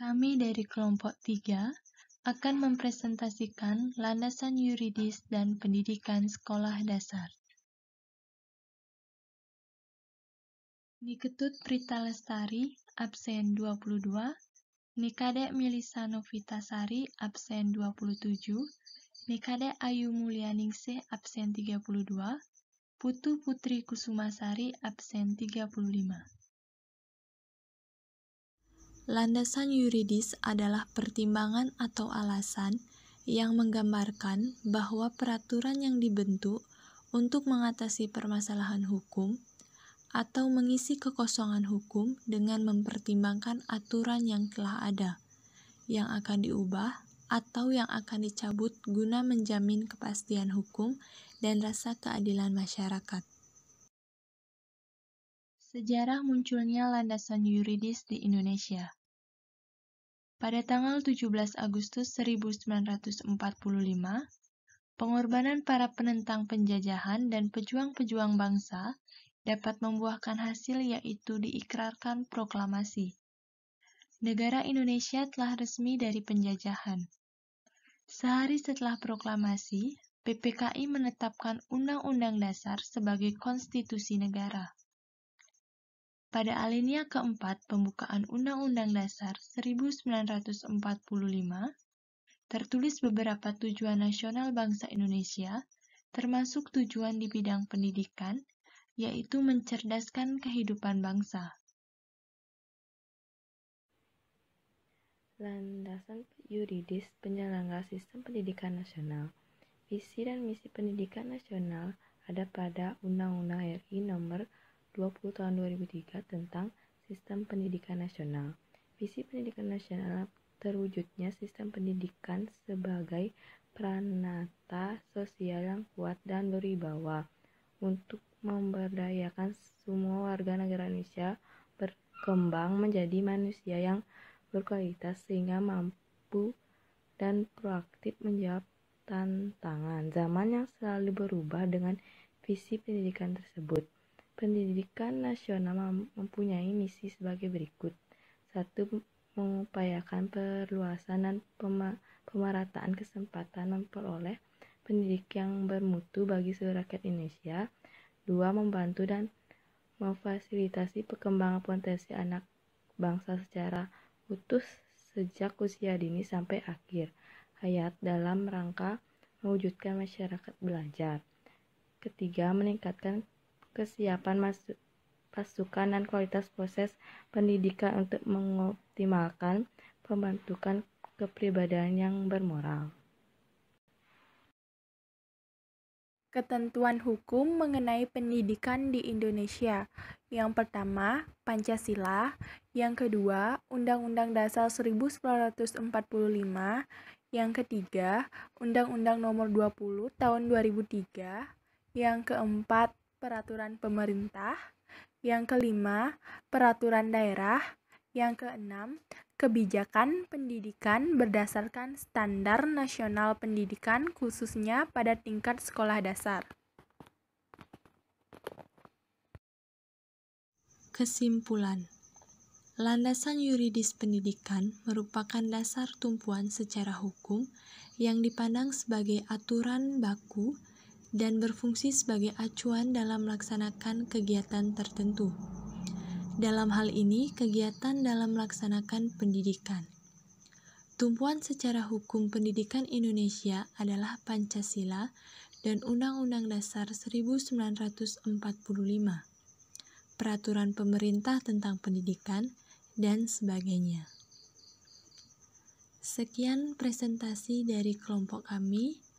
Kami dari kelompok 3 akan mempresentasikan landasan yuridis dan pendidikan sekolah dasar. Niketut Prita Lestari, absen 22, Nikadek Melisa Novitasari, absen 27, Nikadek Ayu Mulyaningsih, absen 32, Putu Putri Kusumasari, absen 35. Landasan yuridis adalah pertimbangan atau alasan yang menggambarkan bahwa peraturan yang dibentuk untuk mengatasi permasalahan hukum atau mengisi kekosongan hukum dengan mempertimbangkan aturan yang telah ada, yang akan diubah, atau yang akan dicabut guna menjamin kepastian hukum dan rasa keadilan masyarakat. Sejarah munculnya landasan yuridis di Indonesia. Pada tanggal 17 Agustus 1945, pengorbanan para penentang penjajahan dan pejuang-pejuang bangsa dapat membuahkan hasil, yaitu diikrarkan proklamasi. Negara Indonesia telah resmi dari penjajahan. Sehari setelah proklamasi, PPKI menetapkan Undang-Undang Dasar sebagai konstitusi negara. Pada alinea keempat pembukaan Undang-Undang Dasar 1945, tertulis beberapa tujuan nasional bangsa Indonesia, termasuk tujuan di bidang pendidikan, yaitu mencerdaskan kehidupan bangsa. Landasan yuridis penyelenggara sistem pendidikan nasional. Visi dan misi pendidikan nasional ada pada Undang-Undang RI Nomor 20 Tahun 2003 tentang Sistem Pendidikan Nasional. Visi pendidikan nasional terwujudnya sistem pendidikan sebagai pranata sosial yang kuat dan berwibawa untuk memberdayakan semua warga negara Indonesia berkembang menjadi manusia yang berkualitas sehingga mampu dan proaktif menjawab tantangan zaman yang selalu berubah. Dengan visi pendidikan tersebut, pendidikan nasional mempunyai misi sebagai berikut. 1. Mengupayakan perluasan dan pemerataan kesempatan memperoleh pendidikan yang bermutu bagi seluruh rakyat Indonesia. 2. Membantu dan memfasilitasi perkembangan potensi anak bangsa secara utuh sejak usia dini sampai akhir hayat dalam rangka mewujudkan masyarakat belajar. 3. Meningkatkan kesiapan pasukan dan kualitas proses pendidikan untuk mengoptimalkan pembentukan kepribadian yang bermoral. Ketentuan hukum mengenai pendidikan di Indonesia. Yang pertama, Pancasila. Yang kedua, Undang-Undang Dasar 1945. Yang ketiga, Undang-Undang Nomor 20 Tahun 2003. Yang keempat, Peraturan Pemerintah. Yang kelima, Peraturan Daerah. Yang keenam, kebijakan pendidikan berdasarkan Standar Nasional Pendidikan khususnya pada tingkat sekolah dasar. Kesimpulan. Landasan yuridis pendidikan merupakan dasar tumpuan secara hukum yang dipandang sebagai aturan baku dan berfungsi sebagai acuan dalam melaksanakan kegiatan tertentu. Dalam hal ini, kegiatan dalam melaksanakan pendidikan. Tumpuan secara hukum pendidikan Indonesia adalah Pancasila dan Undang-Undang Dasar 1945, Peraturan Pemerintah tentang Pendidikan, dan sebagainya. Sekian presentasi dari kelompok kami.